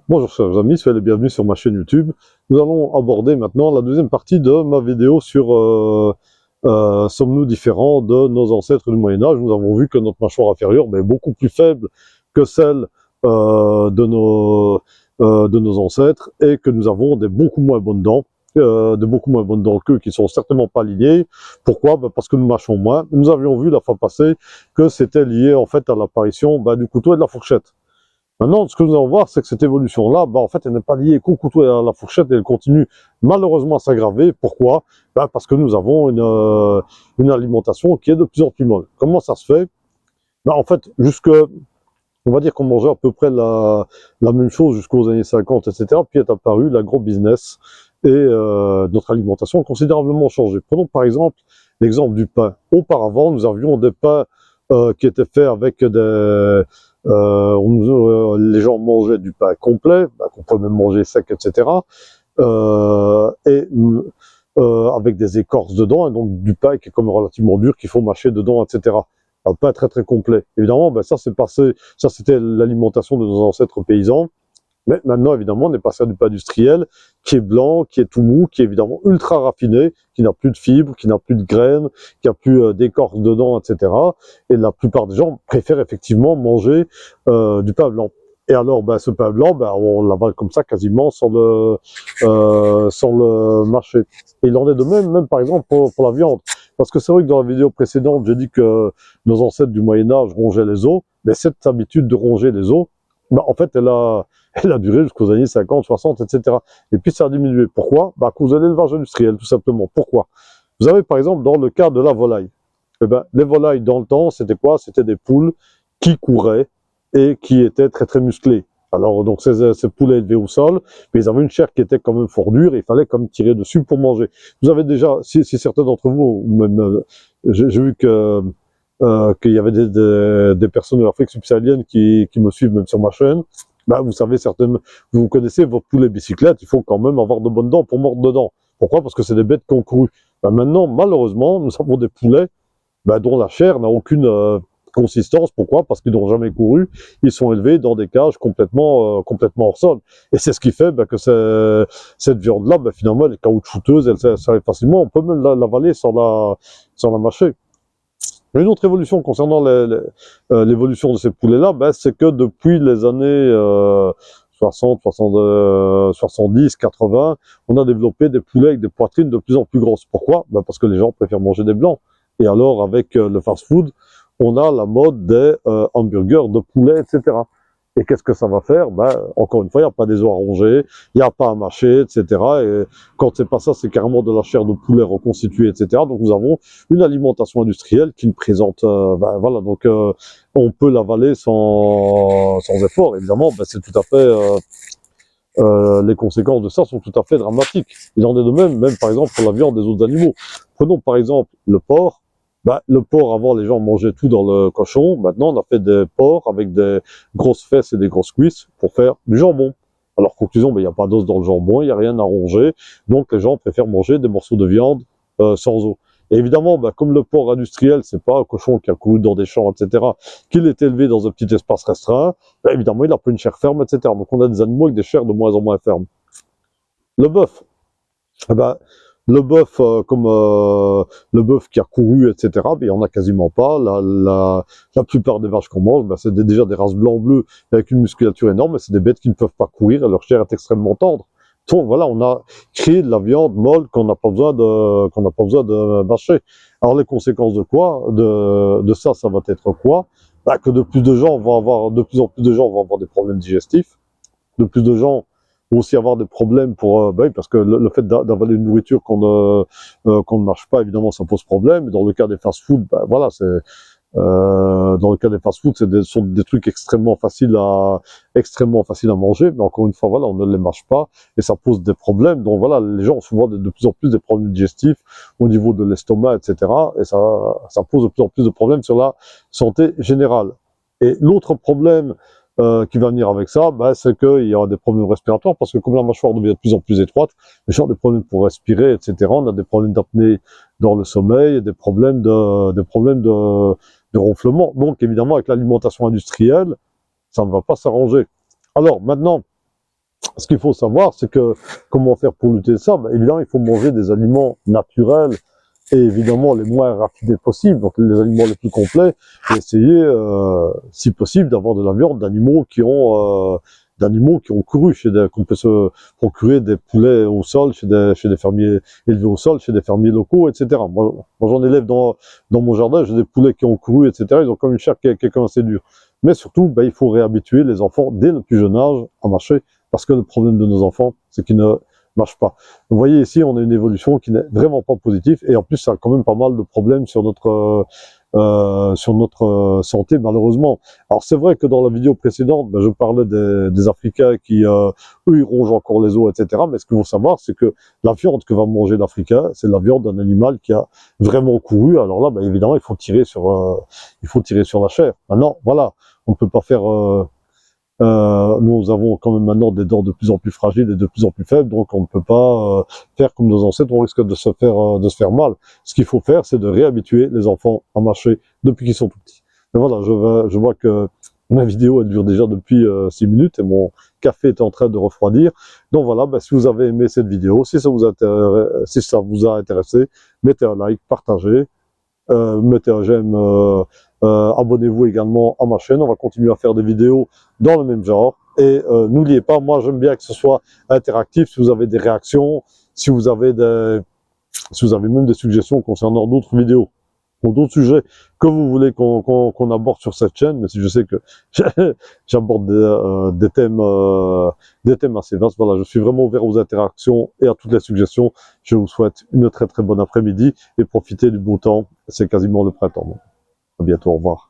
Bonjour chers amis, soyez les bienvenus sur ma chaîne YouTube. Nous allons aborder maintenant la deuxième partie de ma vidéo sur sommes-nous différents de nos ancêtres du Moyen-Âge. Nous avons vu que notre mâchoire inférieure est beaucoup plus faible que celle de nos ancêtres et que nous avons beaucoup moins bonnes dents. Beaucoup moins bonnes dents qu'eux qui sont certainement pas liées. Pourquoi? Parce que nous mâchons moins. Nous avions vu la fois passée que c'était lié en fait à l'apparition du couteau et de la fourchette. Maintenant, ce que nous allons voir, c'est que cette évolution-là, en fait, elle n'est pas liée qu'au couteau et à la fourchette, et elle continue malheureusement à s'aggraver. Pourquoi? Parce que nous avons une alimentation qui est de plus en plus molle. Comment ça se fait? En fait, on va dire qu'on mangeait à peu près la même chose jusqu'aux années 50, etc. Puis est apparu l'agro-business et notre alimentation a considérablement changé. Prenons par exemple l'exemple du pain. Auparavant, nous avions des pains qui étaient faits avec les gens mangeaient du pain complet, qu'on peut même manger sec, etc. Avec des écorces dedans, et donc du pain qui est comme relativement dur, qu'il faut mâcher dedans, etc. Un pain très très complet. Évidemment, ça c'est passé, ça c'était l'alimentation de nos ancêtres paysans. Mais maintenant, évidemment, on est passé à du pain industriel, qui est blanc, qui est tout mou, qui est évidemment ultra raffiné, qui n'a plus de fibres, qui n'a plus de graines, qui n'a plus d'écorce dedans, etc. Et la plupart des gens préfèrent effectivement manger du pain blanc. Et alors, ce pain blanc, on l'avale comme ça quasiment sans le mâcher. Et il en est de même par exemple, pour la viande. Parce que c'est vrai que dans la vidéo précédente, j'ai dit que nos ancêtres du Moyen-Âge rongeaient les os, mais cette habitude de ronger les os, en fait, elle a duré jusqu'aux années 50, 60, etc. Et puis ça a diminué. Pourquoi? À cause de l'élevage industriel, tout simplement. Pourquoi? Vous avez par exemple dans le cas de la volaille. Les volailles dans le temps, c'était quoi? C'était des poules qui couraient et qui étaient très très musclées. Alors donc ces poulets élevés au sol, mais ils avaient une chair qui était quand même fort dure et il fallait comme tirer dessus pour manger. Vous avez déjà, si certains d'entre vous, ou même j'ai vu qu'il y avait des personnes de l'Afrique subsaharienne qui me suivent même sur ma chaîne, vous savez, vous connaissez vos poulets bicyclettes, il faut quand même avoir de bonnes dents pour mordre dedans. Pourquoi? Parce que c'est des bêtes qui ont couru. Maintenant, malheureusement, nous avons des poulets dont la chair n'a aucune consistance. Pourquoi? Parce qu'ils n'ont jamais couru. Ils sont élevés dans des cages complètement hors sol. Et c'est ce qui fait que cette viande-là, finalement, elle est caoutchouteuse, elle s'arrête facilement. On peut même l'avaler sans la mâcher. Une autre évolution concernant l'évolution de ces poulets-là, c'est que depuis les années 60, 70, 80, on a développé des poulets avec des poitrines de plus en plus grosses. Pourquoi? Parce que les gens préfèrent manger des blancs. Et alors, avec le fast-food, on a la mode des hamburgers de poulet, etc. Et qu'est-ce que ça va faire? Encore une fois, il n'y a pas des os à ronger, il n'y a pas à mâcher, etc. Et quand c'est pas ça, c'est carrément de la chair de poulet reconstituée, etc. Donc nous avons une alimentation industrielle qui ne présente, voilà, donc on peut l'avaler sans effort. Évidemment, c'est tout à fait, les conséquences de ça sont tout à fait dramatiques. Il en est de même par exemple pour la viande des autres animaux. Prenons par exemple le porc. Le porc, avant, les gens mangeaient tout dans le cochon. Maintenant, on a fait des porcs avec des grosses fesses et des grosses cuisses pour faire du jambon. Alors, conclusion, il n'y a pas d'os dans le jambon, il n'y a rien à ronger. Donc, les gens préfèrent manger des morceaux de viande sans os. Et évidemment, comme le porc industriel, c'est pas un cochon qui a couru dans des champs, etc., qu'il est élevé dans un petit espace restreint, évidemment, il n'a pas une chair ferme, etc. Donc, on a des animaux avec des chairs de moins en moins fermes. Le bœuf, le bœuf, comme le bœuf qui a couru, etc., il n'y en a quasiment pas. La plupart des vaches qu'on mange, c'est déjà des races blanc-bleu avec une musculature énorme, mais c'est des bêtes qui ne peuvent pas courir et leur chair est extrêmement tendre. Donc voilà, on a créé de la viande molle qu'on n'a pas besoin de mâcher. Alors les conséquences de quoi? De ça va être quoi? Que de plus en plus de gens vont avoir des problèmes digestifs. De plus de gens vont aussi avoir des problèmes parce que le fait d'avaler une nourriture qu'on ne mâche pas, évidemment, ça pose problème. Et dans le cas des fast-food, voilà, dans le cas des fast-food, sont des trucs extrêmement faciles à manger. Mais encore une fois, voilà, on ne les mâche pas et ça pose des problèmes. Donc voilà, les gens ont souvent de plus en plus des problèmes digestifs au niveau de l'estomac, etc. Et ça pose de plus en plus de problèmes sur la santé générale. Et l'autre problème qui va venir avec ça, c'est qu'il y aura des problèmes respiratoires, parce que comme la mâchoire devient de plus en plus étroite, les gens ont des problèmes pour respirer, etc. On a des problèmes d'apnée dans le sommeil, des problèmes de ronflement. Donc évidemment, avec l'alimentation industrielle, ça ne va pas s'arranger. Alors maintenant, ce qu'il faut savoir, c'est que comment faire pour lutter ça? Ben, évidemment, il faut manger des aliments naturels et évidemment les moins raffinés possibles, donc les aliments les plus complets, et essayer, si possible, d'avoir de la viande d'animaux qui ont couru qu'on peut se procurer des poulets au sol chez des fermiers élevés au sol, chez des fermiers locaux, etc. Moi j'en élève dans mon jardin, j'ai des poulets qui ont couru, etc. Ils ont comme une chair qui est quand même assez dure. Mais surtout, ben, il faut réhabituer les enfants dès le plus jeune âge à marcher, parce que le problème de nos enfants, c'est qu'ils ne marchent pas. Vous voyez ici, on a une évolution qui n'est vraiment pas positive, et en plus, ça a quand même pas mal de problèmes sur notre santé, malheureusement. Alors c'est vrai que dans la vidéo précédente, ben, je parlais des Africains qui, eux, ils rongent encore les os, etc. Mais ce qu'il faut savoir, c'est que la viande que va manger l'Africain, c'est la viande d'un animal qui a vraiment couru. Alors là, ben, évidemment, il faut tirer sur la chair. Maintenant, voilà, on ne peut pas faire... nous avons quand même maintenant des dents de plus en plus fragiles et de plus en plus faibles, donc on ne peut pas faire comme nos ancêtres, on risque de se faire mal. Ce qu'il faut faire, c'est de réhabituer les enfants à marcher depuis qu'ils sont tout petits. Mais voilà, je vois que ma vidéo, elle dure déjà depuis 6 minutes et mon café est en train de refroidir. Donc voilà, ben, si vous avez aimé cette vidéo, si ça vous a intéressé, mettez un like, partagez, mettez un j'aime, abonnez-vous également à ma chaîne. On va continuer à faire des vidéos dans le même genre. Et n'oubliez pas, moi j'aime bien que ce soit interactif. Si vous avez des réactions, si vous avez même des suggestions concernant d'autres vidéos ou d'autres sujets que vous voulez qu'on aborde sur cette chaîne, mais si je sais que j'aborde des thèmes assez vastes, voilà, je suis vraiment ouvert aux interactions et à toutes les suggestions. Je vous souhaite une très très bonne après-midi et profitez du beau temps. C'est quasiment le printemps. À bientôt, au revoir.